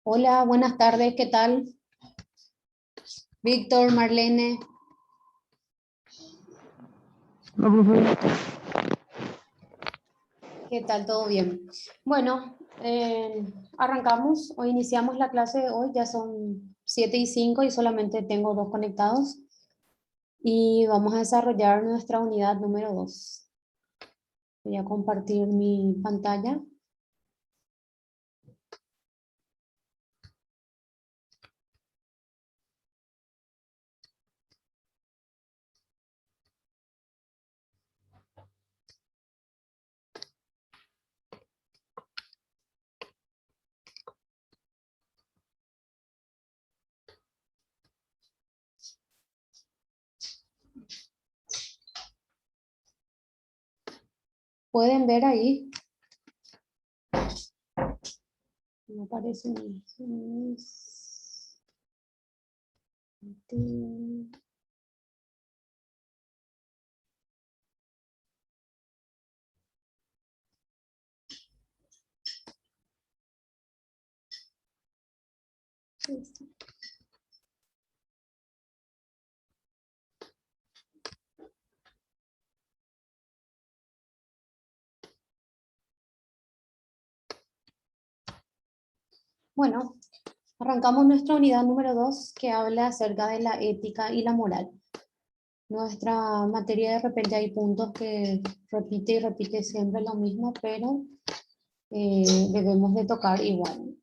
Hola, buenas tardes, ¿qué tal? Víctor, Marlene, No, profe. ¿qué tal? ¿Todo bien? Bueno, arrancamos, hoy iniciamos la clase de hoy, ya son 7:05 y solamente tengo 2 conectados y vamos a desarrollar nuestra unidad número 2. Voy a compartir mi pantalla. ¿Pueden ver ahí? No aparece Bueno, arrancamos nuestra unidad número 2 que habla acerca de la ética y la moral. Nuestra materia de repente hay puntos que repite y repite siempre lo mismo, pero debemos de tocar igual.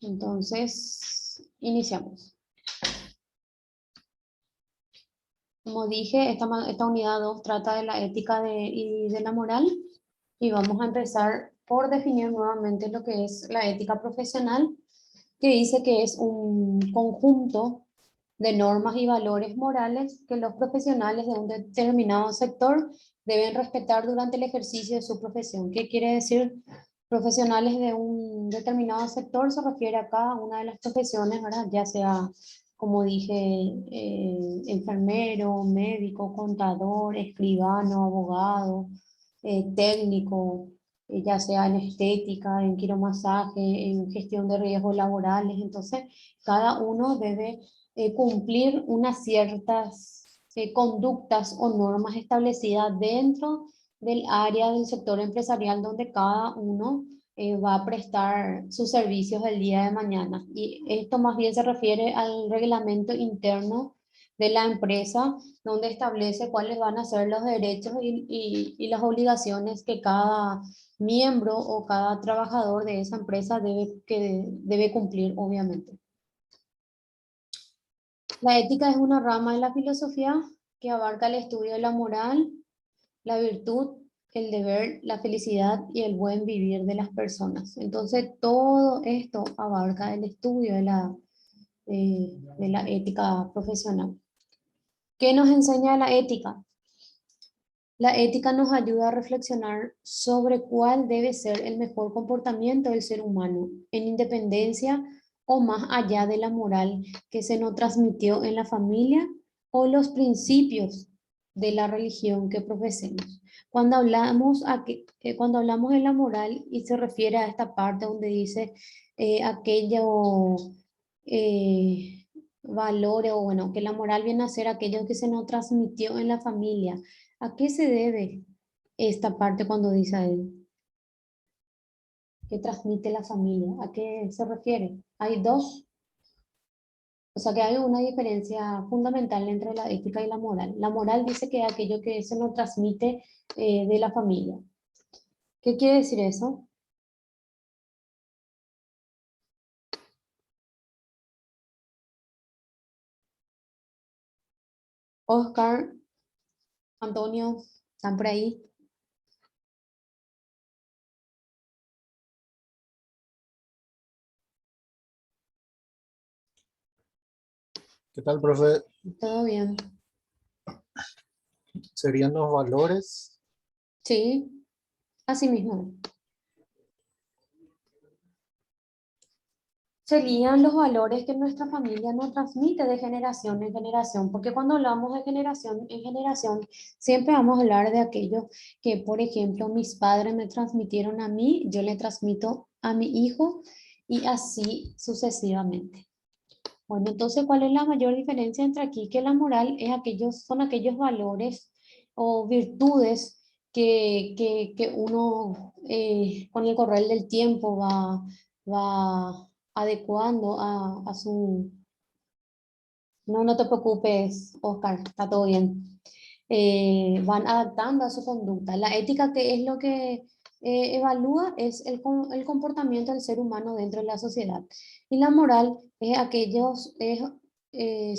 Entonces, iniciamos. Como dije, esta unidad 2 trata de la ética y de la moral y vamos a empezar por definir nuevamente lo que es la ética profesional, que dice que es un conjunto de normas y valores morales que los profesionales de un determinado sector deben respetar durante el ejercicio de su profesión. ¿Qué quiere decir profesionales de un determinado sector? Se refiere a cada una de las profesiones, ¿verdad? Ya sea, como dije, enfermero, médico, contador, escribano, abogado, técnico, ya sea en estética, en quiromasaje, en gestión de riesgos laborales. Entonces, cada uno debe cumplir unas ciertas conductas o normas establecidas dentro del área del sector empresarial donde cada uno va a prestar sus servicios el día de mañana. Y esto más bien se refiere al reglamento interno de la empresa, donde establece cuáles van a ser los derechos y las obligaciones que cada miembro o cada trabajador de esa empresa debe cumplir, obviamente. La ética es una rama de la filosofía que abarca el estudio de la moral, la virtud, el deber, la felicidad y el buen vivir de las personas. Entonces, todo esto abarca el estudio de la ética profesional. ¿Qué nos enseña la ética? La ética nos ayuda a reflexionar sobre cuál debe ser el mejor comportamiento del ser humano, en independencia o más allá de la moral que se nos transmitió en la familia o los principios de la religión que profesemos. Cuando hablamos de la moral y se refiere a esta parte donde dice aquello valores o bueno, que la moral viene a ser aquello que se nos transmitió en la familia. ¿A qué se debe esta parte cuando dice él? ¿Qué transmite la familia? ¿A qué se refiere? Hay dos, o sea que hay una diferencia fundamental entre la ética y la moral. La moral dice que es aquello que se nos transmite de la familia. ¿Qué quiere decir eso? Oscar, Antonio, ¿están por ahí? ¿Qué tal, profe? ¿Todo bien? ¿Serían los valores? Sí, así mismo. serían los valores que nuestra familia nos transmite de generación en generación, porque cuando hablamos de generación en generación, siempre vamos a hablar de aquello que, por ejemplo, mis padres me transmitieron a mí, yo le transmito a mi hijo y así sucesivamente. Bueno, entonces, ¿cuál es la mayor diferencia entre aquí? Que la moral es son aquellos valores o virtudes que uno con el correr del tiempo va adecuando a su... No, no te preocupes, Oscar, está todo bien. Van adaptando a su conducta. La ética, que es lo que evalúa, es el comportamiento del ser humano dentro de la sociedad. Y la moral es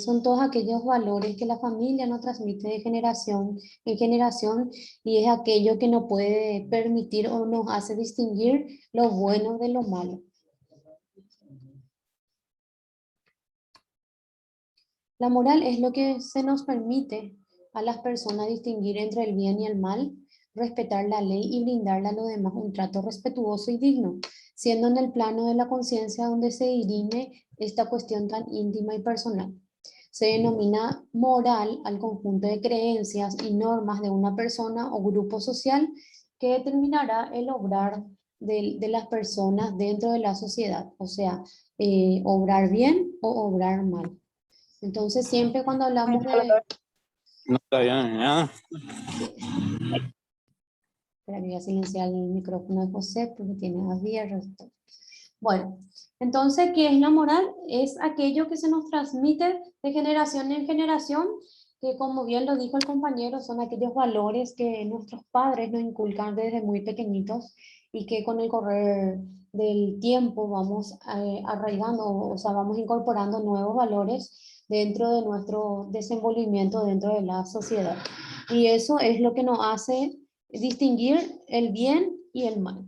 son todos aquellos valores que la familia nos transmite de generación en generación y es aquello que nos puede permitir o nos hace distinguir lo bueno de lo malo. La moral es lo que se nos permite a las personas distinguir entre el bien y el mal, respetar la ley y brindarle a los demás un trato respetuoso y digno, siendo en el plano de la conciencia donde se dirime esta cuestión tan íntima y personal. Se denomina moral al conjunto de creencias y normas de una persona o grupo social que determinará el obrar de las personas dentro de la sociedad, o sea, obrar bien o obrar mal. Entonces, siempre cuando hablamos de... No está bien, ¿ya? Sí. Espera, voy a silenciar el micrófono de José porque tiene abierto. Bueno, entonces, ¿qué es la moral? Es aquello que se nos transmite de generación en generación, que como bien lo dijo el compañero, son aquellos valores que nuestros padres nos inculcan desde muy pequeñitos y que con el correr del tiempo vamos arraigando, o sea, vamos incorporando nuevos valores dentro de nuestro desenvolvimiento dentro de la sociedad. Y eso es lo que nos hace distinguir el bien y el mal.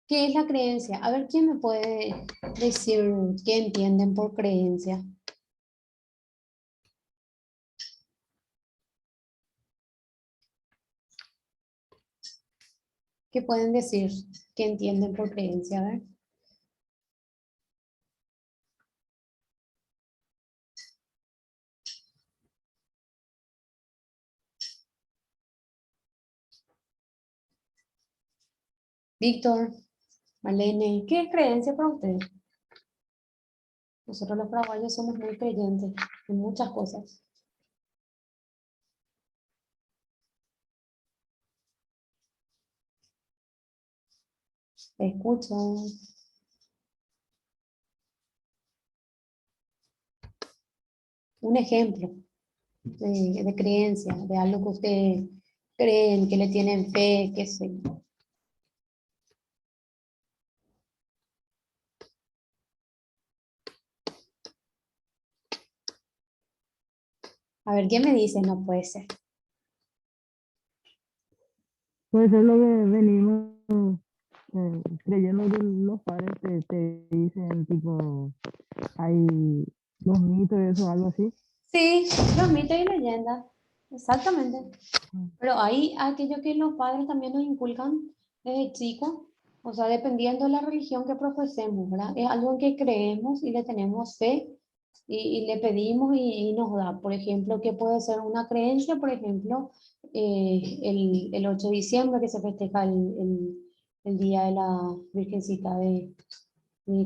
¿Qué es la creencia? A ver, ¿quién me puede decir qué entienden por creencia? ¿Qué pueden decir qué entienden por creencia? A ver. Víctor, Marlene, ¿qué es creencia para ustedes? Nosotros los paraguayos somos muy creyentes en muchas cosas. Escucho. Un ejemplo de creencia, de algo que ustedes creen, que le tienen fe, qué sé yo. A ver, ¿qué me dice? No puede ser. Puede ser lo que venimos creyendo que los padres te dicen, tipo, hay los mitos, eso, algo así. Sí, los mitos y leyendas, exactamente. Pero hay aquello que los padres también nos inculcan desde chicos, o sea, dependiendo de la religión que profesemos, ¿verdad? Es algo en que creemos y le tenemos fe y le pedimos y nos da. Por ejemplo, ¿qué puede ser una creencia? Por ejemplo, el 8 de diciembre que se festeja el Día de la Virgencita de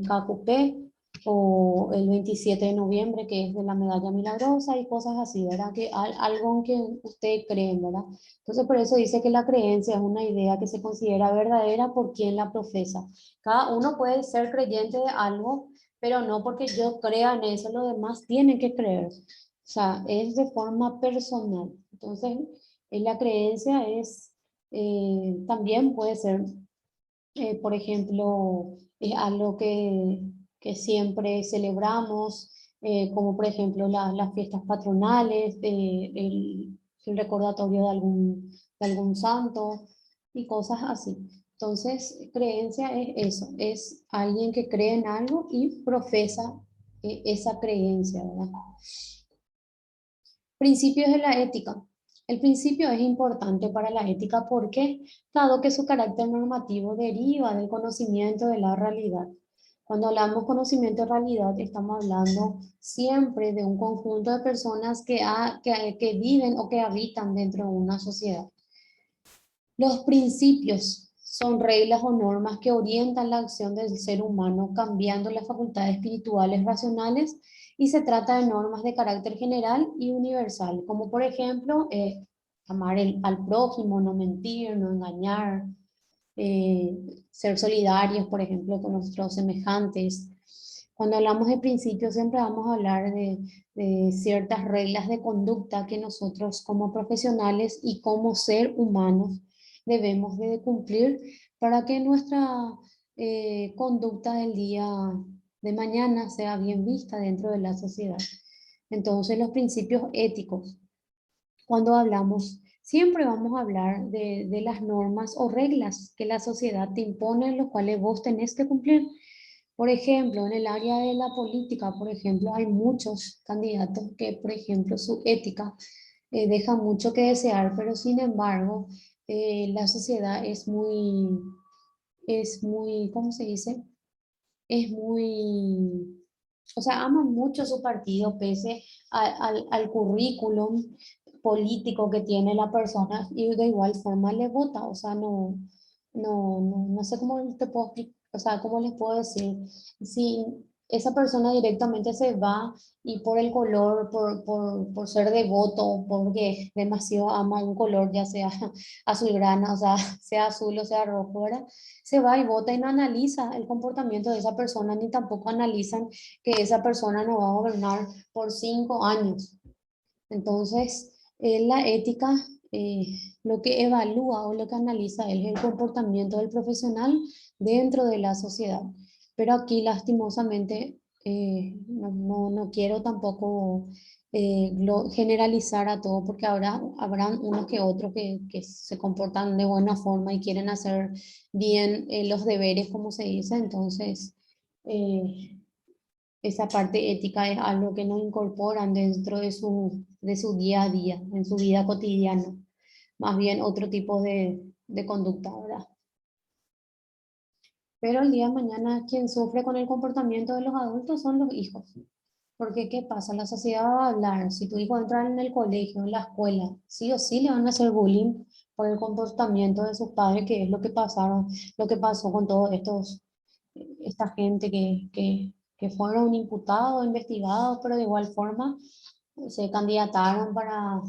Cacupé, o el 27 de noviembre, que es de la medalla milagrosa y cosas así, ¿verdad? Que algo en que usted cree, ¿verdad? Entonces, por eso dice que la creencia es una idea que se considera verdadera por quien la profesa. Cada uno puede ser creyente de algo, pero no porque yo crea en eso, los demás tienen que creer. O sea, es de forma personal. Entonces, la creencia también puede ser, por ejemplo, es algo que siempre celebramos, como por ejemplo las fiestas patronales, el recordatorio de algún santo y cosas así. Entonces, creencia es eso, es alguien que cree en algo y profesa esa creencia, ¿verdad? Principios de la ética. El principio es importante para la ética porque, dado que su carácter normativo deriva del conocimiento de la realidad. Cuando hablamos conocimiento de realidad, estamos hablando siempre de un conjunto de personas que viven o que habitan dentro de una sociedad. Los principios son reglas o normas que orientan la acción del ser humano, cambiando las facultades espirituales racionales, y se trata de normas de carácter general y universal, como por ejemplo, amar al prójimo, no mentir, no engañar, eh, ser solidarios, por ejemplo, con nuestros semejantes. Cuando hablamos de principios, siempre vamos a hablar de ciertas reglas de conducta que nosotros como profesionales y como ser humanos debemos de cumplir para que nuestra conducta del día de mañana sea bien vista dentro de la sociedad. Entonces, los principios éticos, cuando hablamos, siempre vamos a hablar de las normas o reglas que la sociedad te impone, los cuales vos tenés que cumplir. Por ejemplo, en el área de la política, por ejemplo, hay muchos candidatos que, por ejemplo, su ética deja mucho que desear, pero sin embargo, la sociedad es muy, ¿cómo se dice? Es muy, o sea, ama mucho su partido pese al currículum político que tiene la persona y de igual forma le vota, o sea, no sé cómo te puedo explicar, o sea, cómo les puedo decir, si esa persona directamente se va y por el color, por ser devoto, porque demasiado ama un color, ya sea azulgrana, o sea, sea azul o sea rojo, ¿verdad? Se va y vota y no analiza el comportamiento de esa persona, ni tampoco analizan que esa persona no va a gobernar por 5 años. Entonces, la ética eh, lo que evalúa o lo que analiza es el comportamiento del profesional dentro de la sociedad. Pero aquí, lastimosamente, no quiero tampoco generalizar a todo, porque habrán unos que otros que se comportan de buena forma y quieren hacer bien los deberes, como se dice. Entonces, eh, esa parte ética es algo que no incorporan dentro de su día a día, en su vida cotidiana, más bien otro tipo de conducta, ¿verdad? Pero el día de mañana quien sufre con el comportamiento de los adultos son los hijos. Porque ¿qué pasa? La sociedad va a hablar, si tu hijo entra en el colegio, en la escuela, sí o sí le van a hacer bullying por el comportamiento de sus padres, que es lo que pasaron, lo que pasó con todos esta gente que fueron imputados, investigados, pero de igual forma se candidataron para,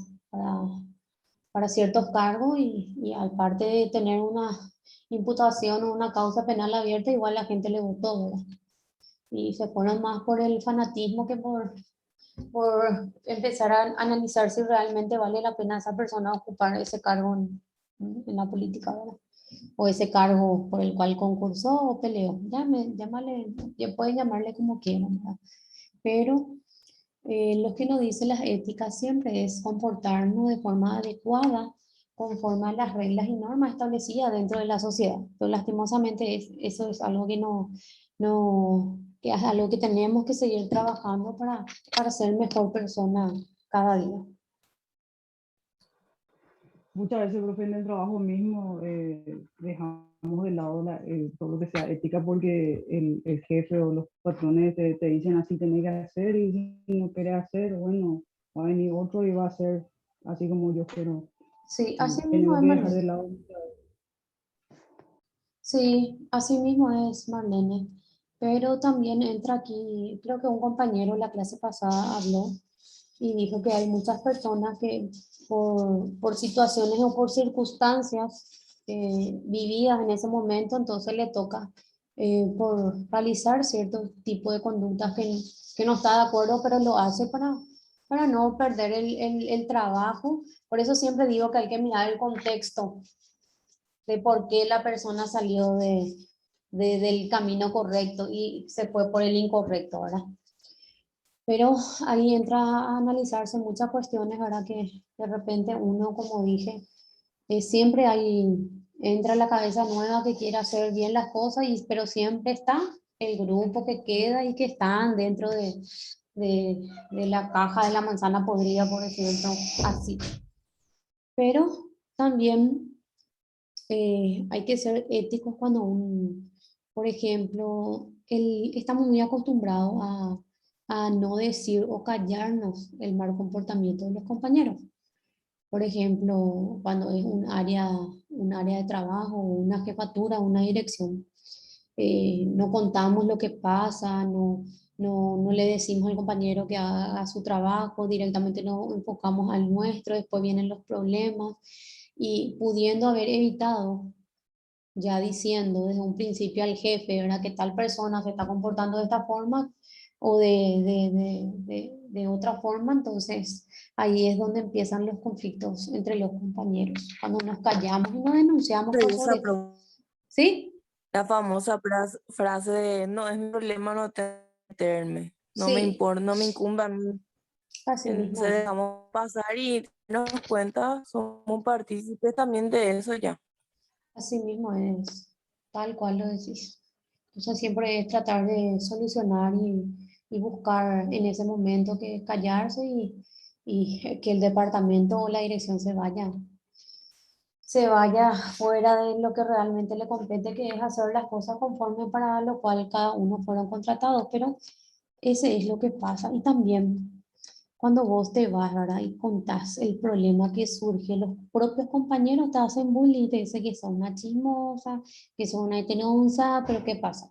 para ciertos cargos y aparte de tener una imputación o una causa penal abierta, igual la gente le votó, ¿verdad? Y se fueron más por el fanatismo que por empezar a analizar si realmente vale la pena esa persona ocupar ese cargo en la política, ¿verdad? O ese cargo por el cual concursó o peleó. Ya pueden llamarle como quieran, ¿verdad? Pero lo que nos dice las éticas siempre es comportarnos de forma adecuada conforme a las reglas y normas establecidas dentro de la sociedad. Pero lastimosamente eso es algo que es algo que tenemos que seguir trabajando para ser mejor persona cada día. Muchas veces, profe, en el trabajo mismo dejamos de lado todo lo que sea ética porque el jefe o los patrones te dicen así tenés que hacer y si no quieres hacer, bueno, va a venir otro y va a hacer así como yo quiero. Sí, Y así mismo tenemos es, que dejar Marlene. de lado. Sí, así mismo es, Marlene. Pero también entra aquí, creo que un compañero la clase pasada habló y dijo que hay muchas personas que por situaciones o por circunstancias vividas en ese momento, entonces le toca por realizar cierto tipo de conductas que no está de acuerdo, pero lo hace para no perder el trabajo. Por eso siempre digo que hay que mirar el contexto de por qué la persona salió del camino correcto y se fue por el incorrecto, ¿verdad? Pero ahí entra a analizarse muchas cuestiones, ¿verdad? Que de repente uno, como dije, siempre entra la cabeza nueva que quiere hacer bien las cosas, pero siempre está el grupo que queda y que están dentro de la caja de la manzana podrida, por decirlo así. Pero también hay que ser éticos cuando por ejemplo, estamos muy acostumbrados a no decir o callarnos el mal comportamiento de los compañeros. Por ejemplo, cuando es un área de trabajo, una jefatura, una dirección, no contamos lo que pasa, no le decimos al compañero que haga su trabajo, directamente nos enfocamos al nuestro, después vienen los problemas y pudiendo haber evitado, ya diciendo desde un principio al jefe, ¿verdad? Que tal persona se está comportando de esta forma o de otra forma, entonces ahí es donde empiezan los conflictos entre los compañeros, cuando nos callamos y nos denunciamos por Esa sobre todo. ¿Sí? la famosa frase de no es mi problema, no te meterme, no me Sí, importa, no me incumbe a mí. así mismo Entonces es. dejamos pasar y nos cuenta, somos partícipes también de eso ya. Así mismo es, tal cual lo decís. Entonces siempre es tratar de solucionar y buscar en ese momento que callarse y que el departamento o la dirección se vaya fuera de lo que realmente le compete, que es hacer las cosas conforme para lo cual cada uno fueron contratados. Pero ese es lo que pasa. Y también cuando vos te vas, ¿verdad? Y contás el problema que surge, los propios compañeros te hacen bullying, te dicen que son una chismosa, que son una tenonza, pero ¿qué pasa?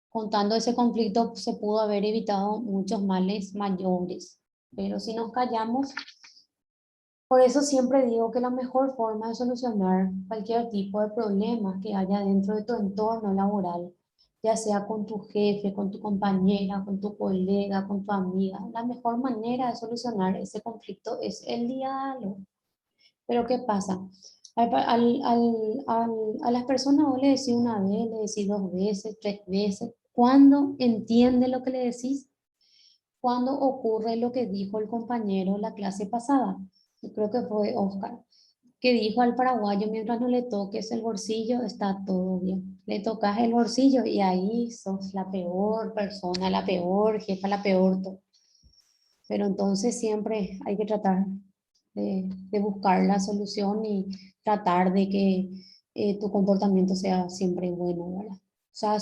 Contando ese conflicto se pudo haber evitado muchos males mayores. Pero si nos callamos, por eso siempre digo que la mejor forma de solucionar cualquier tipo de problema que haya dentro de tu entorno laboral, ya sea con tu jefe, con tu compañera, con tu colega, con tu amiga, la mejor manera de solucionar ese conflicto es el diálogo. Pero ¿qué pasa? A las personas vos le decís una vez, le decís dos veces, tres veces, cuando entiende lo que le decís, cuando ocurre lo que dijo el compañero la clase pasada. Yo creo que fue Oscar, que dijo al paraguayo, mientras no le toques el bolsillo, está todo bien. Le tocas el bolsillo y ahí sos la peor persona, la peor jefa, la peor todo. Pero entonces siempre hay que tratar de buscar la solución y tratar de que tu comportamiento sea siempre bueno, ¿verdad? O sea,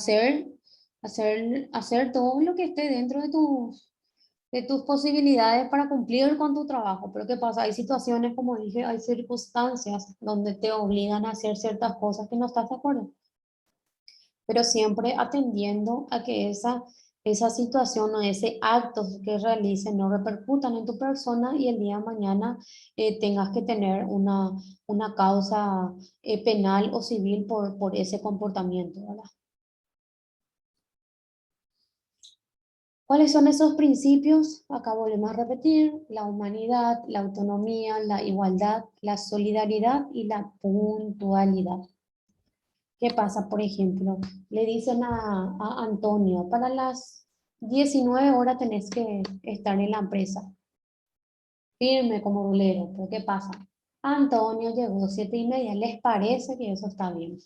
hacer todo lo que esté dentro de tus posibilidades para cumplir con tu trabajo. Pero ¿qué pasa? Hay situaciones, como dije, hay circunstancias donde te obligan a hacer ciertas cosas que no estás de acuerdo, pero siempre atendiendo a que esa situación o ese acto que realicen no repercutan en tu persona y el día de mañana tengas que tener una causa penal o civil por ese comportamiento, ¿verdad? ¿Cuáles son esos principios? Acá volvemos a repetir: la humanidad, la autonomía, la igualdad, la solidaridad y la puntualidad. ¿Qué pasa? Por ejemplo, le dicen a Antonio, para las 19 horas tenés que estar en la empresa, firme como rulero. ¿Pero qué pasa? Antonio llegó 7:30, ¿les parece que eso está bien?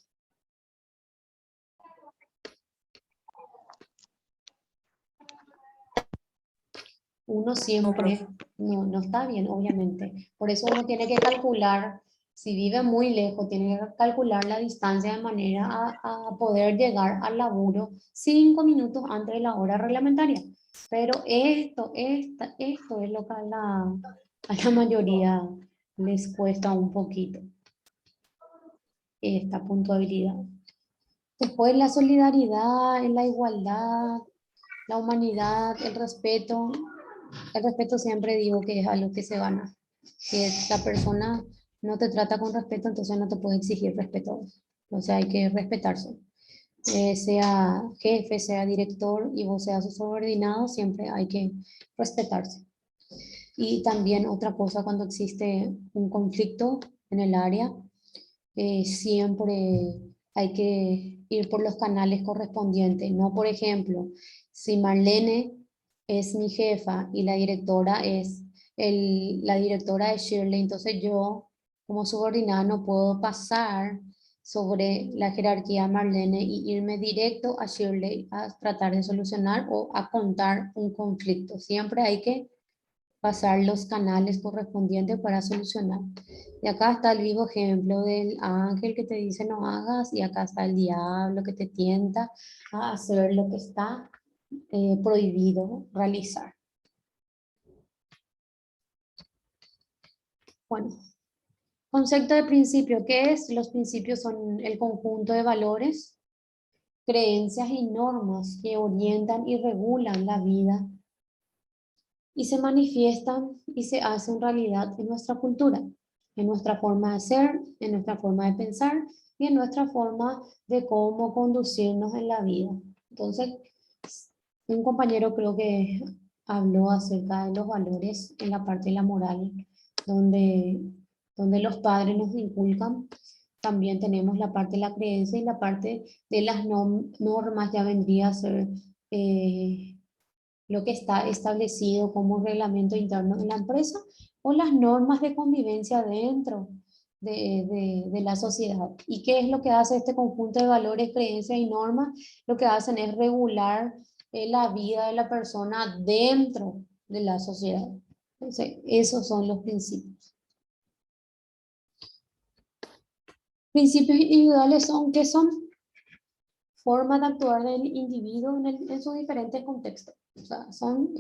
Uno No, profe. siempre, no está bien, obviamente. Por eso uno tiene que calcular, si vive muy lejos, tiene que calcular la distancia de manera a poder llegar al laburo 5 minutos antes de la hora reglamentaria. Pero esto es lo que a la mayoría les cuesta un poquito, esta puntualidad. Después la solidaridad, la igualdad, la humanidad, el respeto. El respeto siempre digo que es algo que se gana. Si la persona no te trata con respeto, entonces no te puede exigir respeto. O sea, hay que respetarse. Sea jefe, sea director y vos seas su subordinado, siempre hay que respetarse. Y también otra cosa, cuando existe un conflicto en el área, siempre hay que ir por los canales correspondientes. No, por ejemplo, si Marlene es mi jefa y la directora es Shirley, entonces yo como subordinada no puedo pasar sobre la jerarquía de Marlene y irme directo a Shirley a tratar de solucionar o a contar un conflicto. Siempre hay que pasar los canales correspondientes para solucionar. Y acá está el vivo ejemplo del ángel que te dice no hagas, y acá está el diablo que te tienta a hacer lo que está prohibido realizar. Bueno, concepto de principio, ¿qué es? Los principios son el conjunto de valores, creencias y normas que orientan y regulan la vida y se manifiestan y se hacen realidad en nuestra cultura, en nuestra forma de ser, en nuestra forma de pensar y en nuestra forma de cómo conducirnos en la vida. Entonces, un compañero creo que habló acerca de los valores en la parte de la moral, donde los padres nos inculcan. También tenemos la parte de la creencia y la parte de las normas, ya vendría a ser lo que está establecido como reglamento interno en la empresa o las normas de convivencia dentro de la sociedad. ¿Y qué es lo que hace este conjunto de valores, creencias y normas? Lo que hacen es regular la vida de la persona dentro de la sociedad. Entonces, esos son los principios. Principios individuales son, ¿qué son? Formas de actuar del individuo en sus diferentes contextos. O sea, son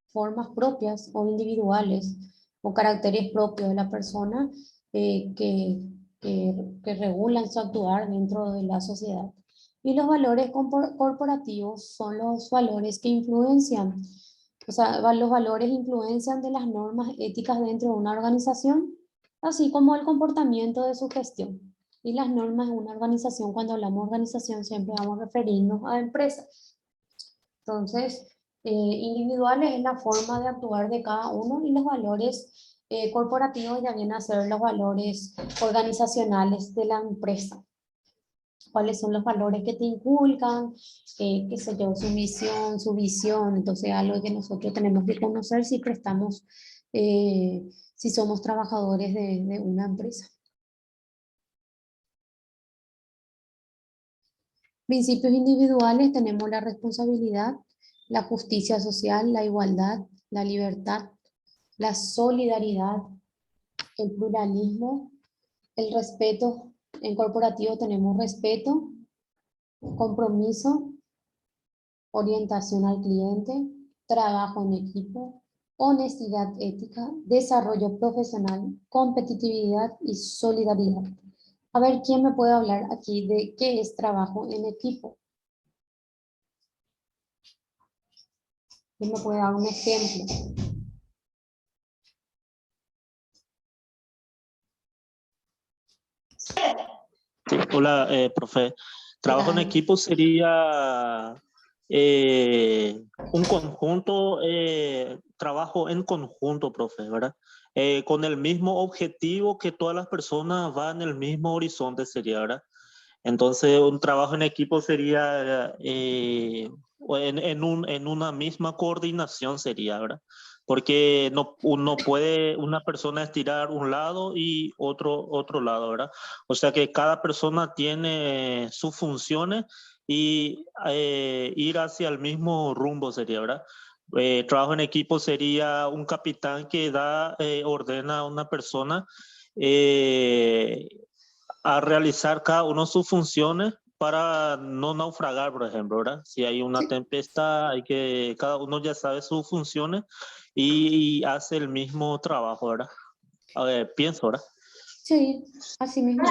formas propias o individuales o caracteres propios de la persona que regulan su actuar dentro de la sociedad. Y los valores corporativos son los valores que influencian, o sea, los valores influencian de las normas éticas dentro de una organización, así como el comportamiento de su gestión. Y las normas de una organización, cuando hablamos de organización, siempre vamos a referirnos a empresas. Entonces, individuales es la forma de actuar de cada uno y los valores corporativos ya vienen a ser los valores organizacionales de la empresa. ¿Cuáles son los valores que te inculcan? Qué sé yo, su misión, su visión. Entonces, algo que nosotros tenemos que conocer si prestamos, si somos trabajadores de una empresa. Principios individuales tenemos la responsabilidad, la justicia social, la igualdad, la libertad, la solidaridad, el pluralismo, el respeto. En corporativo tenemos respeto, compromiso, orientación al cliente, trabajo en equipo, honestidad ética, desarrollo profesional, competitividad y solidaridad. A ver, ¿quién me puede hablar aquí de qué es trabajo en equipo? ¿Quién me puede dar un ejemplo? Sí, hola, profe. Trabajo en equipo sería un conjunto, trabajo en conjunto, profe, ¿verdad? Con el mismo objetivo, que todas las personas van en el mismo horizonte, sería, ¿verdad? Entonces, un trabajo en equipo sería en una misma coordinación, sería, ¿verdad? Porque no puede una persona estirar un lado y otro lado, ¿verdad? O sea que cada persona tiene sus funciones y ir hacia el mismo rumbo, sería, ¿verdad? Trabajo en equipo sería un capitán que ordena a una persona eh, a realizar cada uno sus funciones para no naufragar, por ejemplo, ¿verdad? Si hay una tempestad, cada uno ya sabe sus funciones y hace el mismo trabajo, ¿verdad? A ver, pienso, ¿verdad? Sí, así mismo.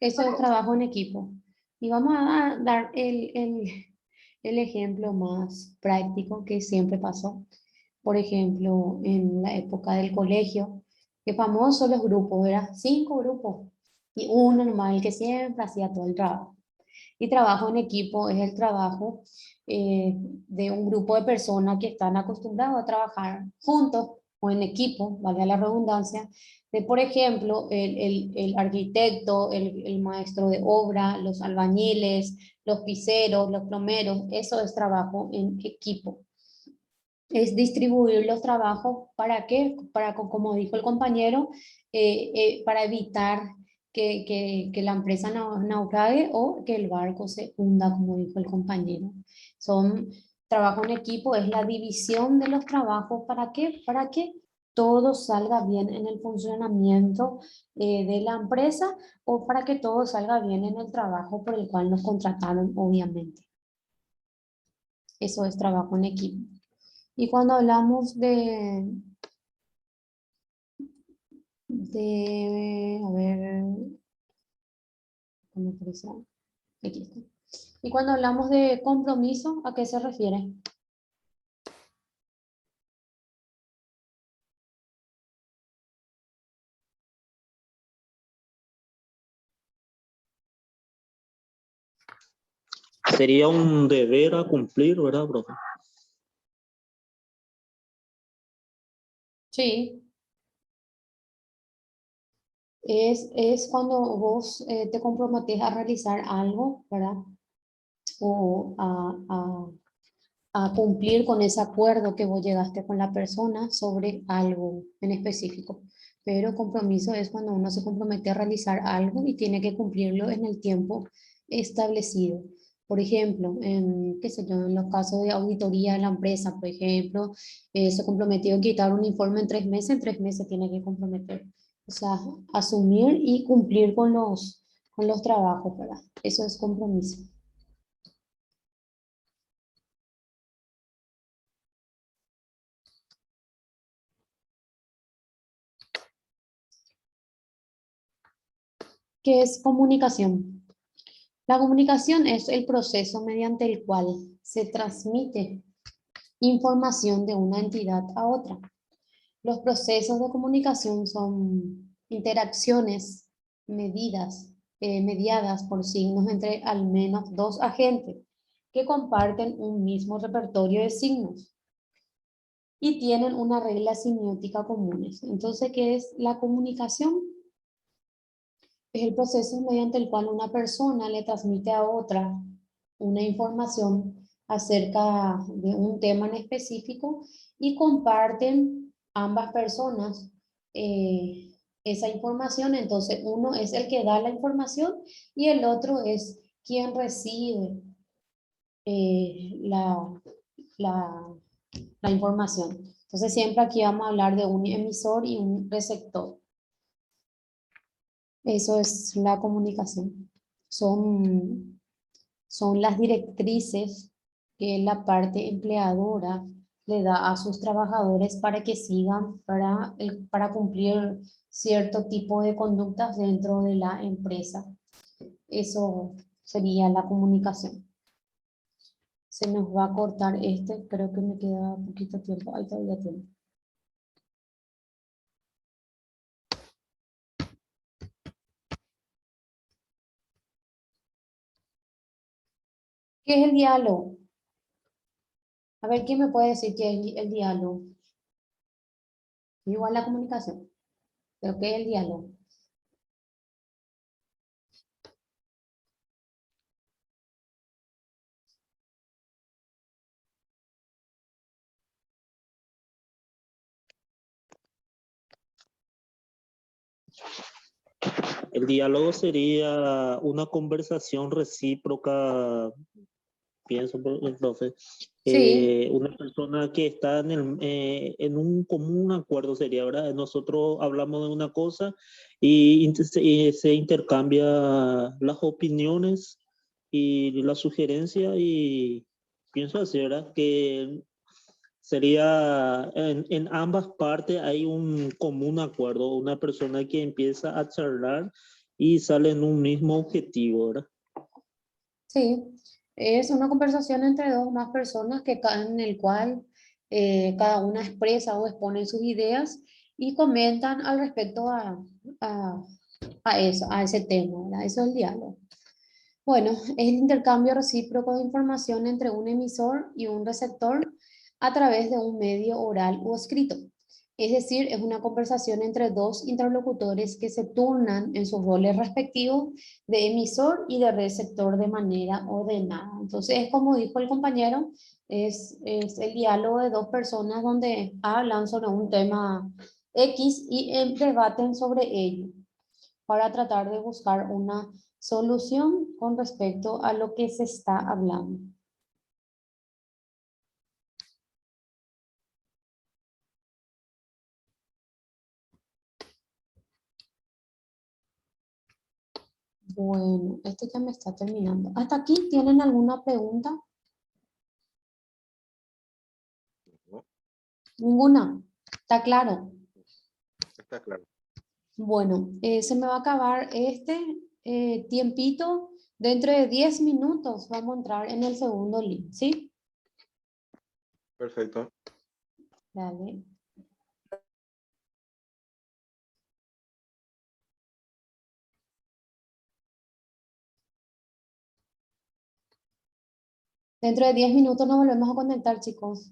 Eso es trabajo en equipo. Y vamos a dar el ejemplo más práctico que siempre pasó. Por ejemplo, en la época del colegio, que famosos los grupos, ¿verdad? 5 grupos y uno nomás, el que siempre hacía todo el trabajo. Y trabajo en equipo es el trabajo de un grupo de personas que están acostumbrados a trabajar juntos o en equipo, valga la redundancia, de por ejemplo el arquitecto, el maestro de obra, los albañiles, los piseros, los plomeros. Eso es trabajo en equipo. Es distribuir los trabajos, ¿para qué? Para, como dijo el compañero, para evitar que la empresa naufrague o que el barco se hunda, como dijo el compañero. Son Trabajo en equipo es la división de los trabajos. ¿Para qué? Para que todo salga bien en el funcionamiento de la empresa o para que todo salga bien en el trabajo por el cual nos contrataron, obviamente. Eso es trabajo en equipo. Y cuando hablamos a ver, ¿cómo aparece? Aquí está. Y cuando hablamos de compromiso, ¿a qué se refiere? Sería un deber a cumplir, ¿verdad, profe? Sí. Es cuando vos te comprometes a realizar algo, ¿verdad? O a cumplir con ese acuerdo que vos llegaste con la persona sobre algo en específico. Pero compromiso es cuando uno se compromete a realizar algo y tiene que cumplirlo en el tiempo establecido. Por ejemplo, qué sé yo, en los casos de auditoría de la empresa, por ejemplo, se comprometió a quitar un informe en 3 meses tiene que comprometer. O sea, asumir y cumplir con los trabajos, ¿verdad? Eso es compromiso. ¿Qué es comunicación? La comunicación es el proceso mediante el cual se transmite información de una entidad a otra. Los procesos de comunicación son interacciones mediadas por signos entre al menos dos agentes que comparten un mismo repertorio de signos y tienen una regla semiótica comunes. Entonces, ¿qué es la comunicación? Es el proceso mediante el cual una persona le transmite a otra una información acerca de un tema en específico y comparten ambas personas esa información. Entonces, uno es el que da la información y el otro es quien recibe la, la, la información. Entonces, siempre aquí vamos a hablar de un emisor y un receptor. Eso es la comunicación. Son las directrices que la parte empleadora le da a sus trabajadores para que sigan, para cumplir cierto tipo de conductas dentro de la empresa. Eso sería la comunicación. Se nos va a cortar creo que me queda poquito tiempo. Ahí todavía tiempo. ¿Qué es el diálogo? A ver, ¿quién me puede decir qué es el diálogo? Igual la comunicación, pero ¿qué es el diálogo? El diálogo sería una conversación recíproca, pienso, profe. Sí, Una persona que está en un común acuerdo sería, ¿verdad? Nosotros hablamos de una cosa y se intercambia las opiniones y las sugerencias y pienso así, ¿verdad? Que sería en ambas partes hay un común acuerdo, una persona que empieza a charlar y sale en un mismo objetivo, ¿verdad? sí. Es una conversación entre dos más personas en el cual cada una expresa o expone sus ideas y comentan al respecto a, a ese tema, ¿verdad? Eso es el diálogo. Bueno, es el intercambio recíproco de información entre un emisor y un receptor a través de un medio oral o escrito. Es decir, es una conversación entre dos interlocutores que se turnan en sus roles respectivos de emisor y de receptor de manera ordenada. Entonces, es como dijo el compañero, es el diálogo de dos personas donde hablan sobre un tema X y debaten sobre ello para tratar de buscar una solución con respecto a lo que se está hablando. Bueno, este ya me está terminando. ¿Hasta aquí tienen alguna pregunta? No, Ninguna. ¿Está claro? está claro. Bueno, se me va a acabar este tiempito. Dentro de 10 minutos vamos a entrar en el segundo link, ¿sí? Perfecto. Dale. Dentro de 10 minutos nos volvemos a conectar, chicos.